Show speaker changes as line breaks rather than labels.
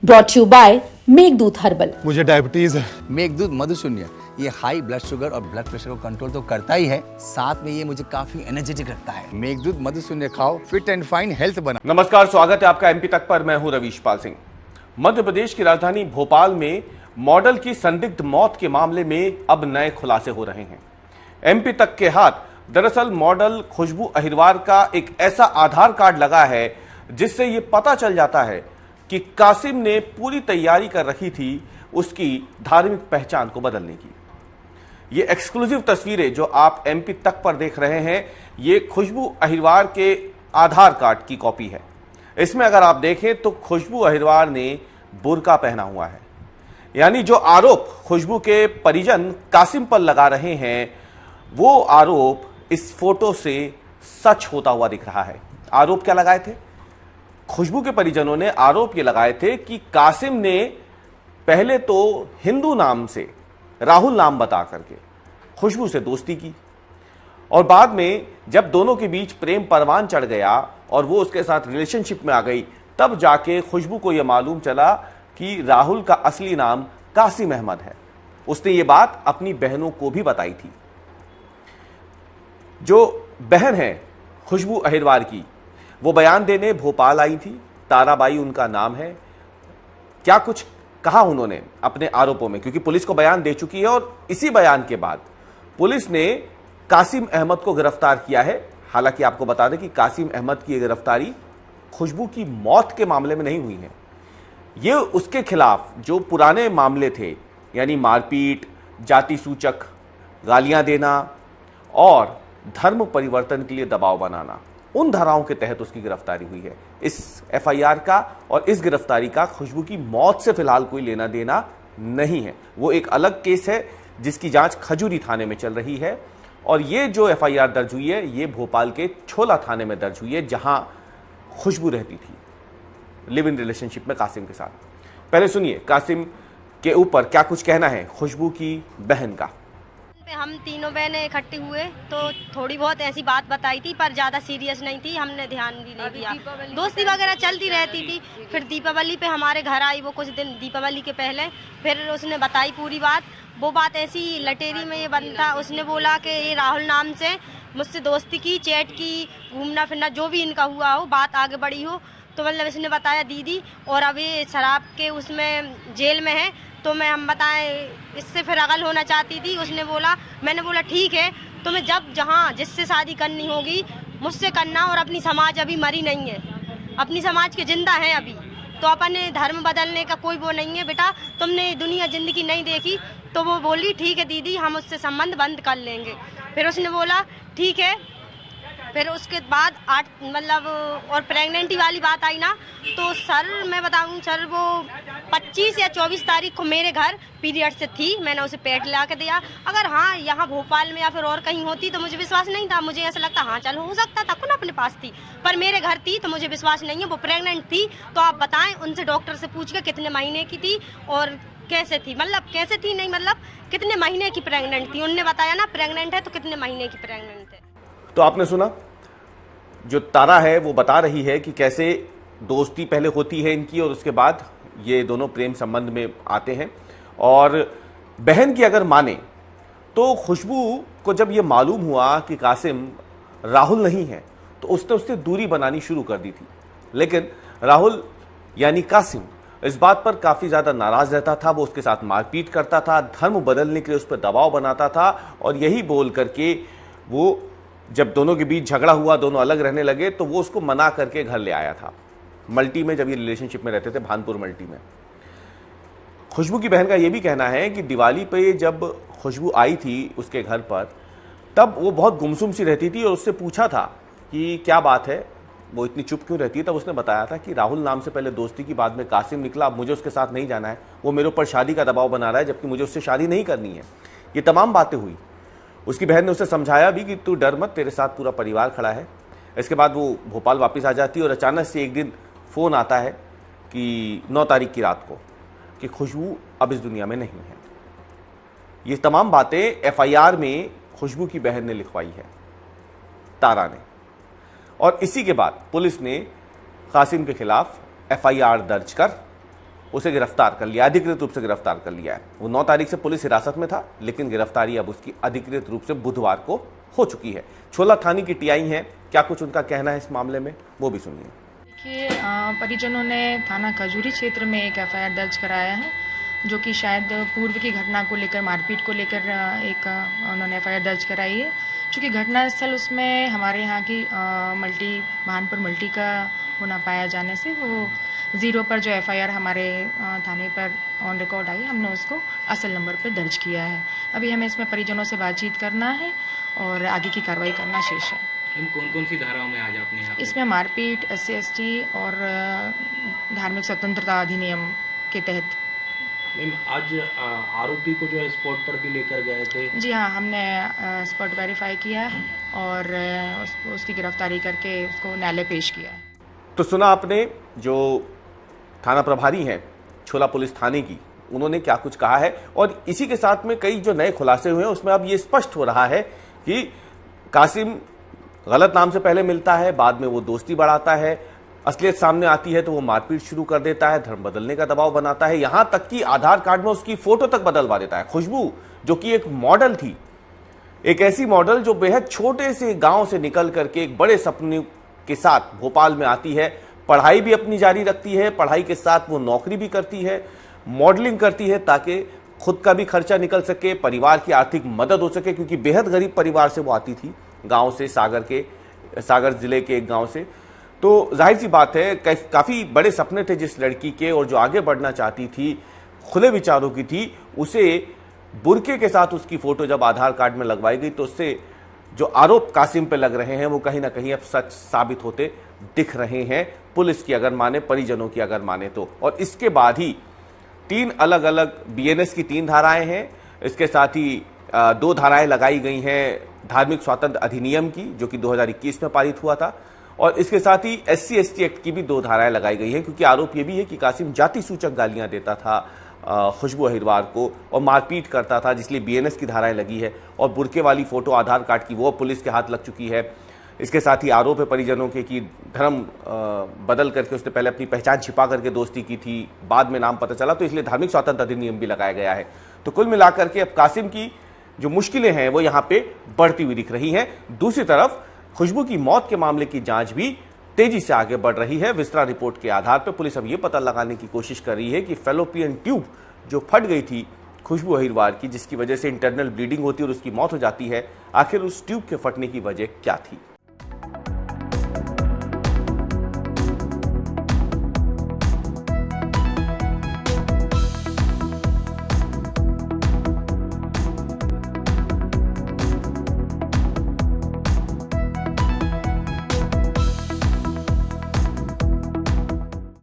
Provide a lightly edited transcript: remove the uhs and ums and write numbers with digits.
Brought you by Meghdoot herbal.
मुझे diabetes है।
मेघदूत मधुशून्य ये हाई ब्लड शुगर और ब्लड प्रेशर को कंट्रोल तो करता ही है, साथ में ये मुझे काफी एनर्जेटिक रखता है। मेघदूत मधुशून्य खाओ, फिट एंड फाइन हेल्थ बना।
नमस्कार, स्वागत है आपका एमपी तक पर। मैं हूं रवीश पाल सिंह। मध्य प्रदेश की राजधानी भोपाल में मॉडल की संदिग्ध मौत के मामले में अब नए खुलासे हो रहे हैं। एमपी तक के हाथ दरअसल मॉडल खुशबू अहिरवार का एक ऐसा आधार कार्ड लगा है जिससे ये पता चल जाता है कि कासिम ने पूरी तैयारी कर रखी थी उसकी धार्मिक पहचान को बदलने की। ये एक्सक्लूसिव तस्वीरें जो आप एमपी तक पर देख रहे हैं, ये खुशबू अहिरवार के आधार कार्ड की कॉपी है। इसमें अगर आप देखें तो खुशबू अहिरवार ने बुर्का पहना हुआ है, यानी जो आरोप खुशबू के परिजन कासिम पर लगा रहे हैं वो आरोप इस फोटो से सच होता हुआ दिख रहा है। आरोप क्या लगाए थे? खुशबू के परिजनों ने आरोप ये लगाए थे कि कासिम ने पहले तो हिंदू नाम से राहुल नाम बता करके खुशबू से दोस्ती की और बाद में जब दोनों के बीच प्रेम परवान चढ़ गया और वो उसके साथ रिलेशनशिप में आ गई, तब जाके खुशबू को यह मालूम चला कि राहुल का असली नाम कासिम अहमद है। उसने ये बात अपनी बहनों को भी बताई थी। जो बहन है खुशबू अहिरवार की, वो बयान देने भोपाल आई थी। ताराबाई उनका नाम है। क्या कुछ कहा उन्होंने अपने आरोपों में, क्योंकि पुलिस को बयान दे चुकी है और इसी बयान के बाद पुलिस ने कासिम अहमद को गिरफ्तार किया है। हालांकि आपको बता दें कि कासिम अहमद की गिरफ्तारी खुशबू की मौत के मामले में नहीं हुई है। ये उसके खिलाफ जो पुराने मामले थे, यानी मारपीट, जाति सूचक गालियां देना और धर्म परिवर्तन के लिए दबाव बनाना, उन धाराओं के तहत उसकी गिरफ्तारी हुई है। इस एफआईआर का और इस गिरफ्तारी का खुशबू की मौत से फिलहाल कोई लेना देना नहीं है। वो एक अलग केस है जिसकी जांच खजूरी थाने में चल रही है और ये जो एफआईआर दर्ज हुई है ये भोपाल के छोला थाने में दर्ज हुई है, जहां खुशबू रहती थी लिव इन रिलेशनशिप में कासिम के साथ। पहले सुनिए कासिम के ऊपर क्या कुछ कहना है खुशबू की बहन का।
हम तीनों बहनें इकट्ठे हुए तो थोड़ी बहुत ऐसी बात बताई थी, पर ज़्यादा सीरियस नहीं थी, हमने ध्यान भी नहीं दिया। दोस्ती वगैरह चलती रहती थी। फिर दीपावली पे हमारे घर आई वो, कुछ दिन दीपावली के पहले। फिर उसने बताई पूरी बात। वो बात ऐसी लटेरी में ये बंद था, उसने बोला कि ये राहुल नाम से मुझसे दोस्ती की, चैट की, घूमना फिरना जो भी इनका हुआ हो, बात आगे बढ़ी हो। तो मतलब इसने बताया दीदी, और अभी शराब के उसमें जेल में है, तो मैं हम बताएं इससे फिर अगल होना चाहती थी। उसने बोला, मैंने बोला ठीक है, तुम्हें जब जहाँ जिससे शादी करनी होगी मुझसे करना, और अपनी समाज अभी मरी नहीं है, अपनी समाज के जिंदा है अभी, तो अपने धर्म बदलने का कोई वो नहीं है बेटा, तुमने दुनिया जिंदगी नहीं देखी। तो वो बोली ठीक है दीदी, हम उससे संबंध बंद कर लेंगे। फिर उसने बोला ठीक है। फिर उसके बाद और प्रेगनेंटी वाली बात आई ना, तो सर मैं बताऊं सर, वो 25 या 24 तारीख को मेरे घर पीरियड से थी, मैंने उसे पेट ला के दिया। अगर हाँ यहाँ भोपाल में या फिर और कहीं होती तो मुझे विश्वास नहीं था, मुझे ऐसा लगता हाँ चल हो सकता था, कौन अपने पास थी, पर मेरे घर थी तो मुझे विश्वास नहीं है। वो प्रेग्नेंट थी, तो आप बताएं उनसे, डॉक्टर से पूछ के कितने महीने की थी और कैसे थी, मतलब कैसे थी नहीं, मतलब कितने महीने की प्रेग्नेंट थी। उनने बताया ना प्रेग्नेंट है तो कितने महीने की प्रेग्नेंट है।
तो आपने सुना, जो तारा है वो बता रही है कि कैसे दोस्ती पहले होती है इनकी और उसके बाद ये दोनों प्रेम संबंध में आते हैं। और बहन की अगर माने तो खुशबू को जब ये मालूम हुआ कि कासिम राहुल नहीं है तो उसने उससे दूरी बनानी शुरू कर दी थी। लेकिन राहुल यानी कासिम इस बात पर काफी ज्यादा नाराज रहता था। वो उसके साथ मारपीट करता था, धर्म बदलने के लिए उस पर दबाव बनाता था, और यही बोल करके वो जब दोनों के बीच झगड़ा हुआ, दोनों अलग रहने लगे, तो वो उसको मना करके घर ले आया था मल्टी में, जब ये रिलेशनशिप में रहते थे भानपुर मल्टी में। खुशबू की बहन का ये भी कहना है कि दिवाली पे जब खुशबू आई थी उसके घर पर, तब वो बहुत गुमसुम सी रहती थी और उससे पूछा था कि क्या बात है, वो इतनी चुप क्यों रहती है। तब उसने बताया था कि राहुल नाम से पहले दोस्ती की, बाद में कासिम निकला, अब मुझे उसके साथ नहीं जाना है, वो मेरे ऊपर शादी का दबाव बना रहा है, जबकि मुझे उससे शादी नहीं करनी है। ये तमाम बातें हुई। उसकी बहन ने उसे समझाया भी कि तू डर मत, तेरे साथ पूरा परिवार खड़ा है। इसके बाद वो भोपाल वापस आ जाती है और अचानक से एक दिन फ़ोन आता है कि 9 तारीख की रात को कि खुशबू अब इस दुनिया में नहीं है। ये तमाम बातें एफआईआर में खुशबू की बहन ने लिखवाई है, तारा ने। और इसी के बाद पुलिस ने कासिम के खिलाफ एफआईआर दर्ज कर उसे गिरफ्तार कर लिया, अधिकृत रूप से गिरफ्तार कर लिया है। वो 9 तारीख से पुलिस हिरासत में था, लेकिन गिरफ्तारी अब उसकी अधिकृत रूप से बुधवार को हो चुकी है। छोला थाने की टीआई हैं, क्या कुछ उनका कहना है इस मामले में, वो भी सुनिए।
देखिए, परिजनों ने थाना खजूरी क्षेत्र में एक एफआईआर दर्ज कराया है, जो कि शायद पूर्व की घटना को लेकर, मारपीट को लेकर एक उन्होंने एफआईआर दर्ज कराई है। चूँकि घटनास्थल उसमें हमारे यहाँ की महानपुर मल्टी का होना पाया जाने से वो 0 पर जो एफआईआर हमारे थाने पर ऑन रिकॉर्ड आई, हमने उसको असल नंबर पर दर्ज किया है। अभी हमें इसमें परिजनों से बातचीत करना है और आगे की कार्रवाई करना शेष है।
कौन कौन सी धाराओं में आज आपने यहाँ
इसमें मारपीट, SC/ST और धार्मिक स्वतंत्रता अधिनियम के तहत।
मैम, आज आरोपी को जो है स्पॉट पर भी लेकर गए थे?
जी हाँ, हमने स्पॉट वेरीफाई किया है और उसकी गिरफ्तारी करके उसको न्यायालय पेश किया है।
तो सुना आपने जो थाना प्रभारी हैं छोला पुलिस थाने की, उन्होंने क्या कुछ कहा है। और इसी के साथ में कई जो नए खुलासे हुए हैं उसमें अब ये स्पष्ट हो रहा है कि कासिम गलत नाम से पहले मिलता है, बाद में वो दोस्ती बढ़ाता है, असलियत सामने आती है तो वो मारपीट शुरू कर देता है, धर्म बदलने का दबाव बनाता है, यहां तक कि आधार कार्ड में उसकी फोटो तक बदलवा देता है। खुशबू जो कि एक मॉडल थी, एक ऐसी मॉडल जो बेहद छोटे से गांव से निकल करके एक बड़े सपने के साथ भोपाल में आती है, पढ़ाई भी अपनी जारी रखती है, पढ़ाई के साथ वो नौकरी भी करती है, मॉडलिंग करती है ताकि खुद का भी खर्चा निकल सके, परिवार की आर्थिक मदद हो सके, क्योंकि बेहद गरीब परिवार से वो आती थी, गांव से, सागर जिले के एक गांव से। तो जाहिर सी बात है काफी बड़े सपने थे जिस लड़की के, और जो आगे बढ़ना चाहती थी, खुले विचारों की थी, उसे बुरके के साथ उसकी फोटो जब आधार कार्ड में लगवाई गई तो उससे जो आरोप कासिम पे लग रहे हैं वो कहीं ना कहीं अब सच साबित होते दिख रहे हैं, पुलिस की अगर माने, परिजनों की अगर माने तो। और इसके बाद ही 3 अलग अलग BNS की 3 धाराएं हैं, इसके साथ ही 2 धाराएं लगाई गई हैं धार्मिक स्वातंत्र अधिनियम की, जो कि 2021 में पारित हुआ था, और इसके साथ ही SC/ST एक्ट की भी 2 धाराएं लगाई गई हैं, क्योंकि आरोप यह भी है कि कासिम जाति सूचक गालियां देता था खुशबू अहिरवार को और मारपीट करता था, जिसलिए BNS की धाराएं लगी है। और बुरके वाली फोटो आधार कार्ड की वो पुलिस के हाथ लग चुकी है। इसके साथ ही आरोप है परिजनों के कि धर्म बदल करके उसने पहले अपनी पहचान छिपा करके दोस्ती की थी, बाद में नाम पता चला, तो इसलिए धार्मिक स्वातंत्र अधिनियम भी लगाया गया है। तो कुल मिलाकर के अब कासिम की जो मुश्किलें हैं वो यहाँ पे बढ़ती हुई दिख रही हैं। दूसरी तरफ खुशबू की मौत के मामले की जांच भी तेजी से आगे बढ़ रही है। विस्तृत रिपोर्ट के आधार पर पुलिस अब ये पता लगाने की कोशिश कर रही है कि फैलोपियन ट्यूब जो फट गई थी खुशबू अहिरवार की, जिसकी वजह से इंटरनल ब्लीडिंग होती है और उसकी मौत हो जाती है, आखिर उस ट्यूब के फटने की वजह क्या थी।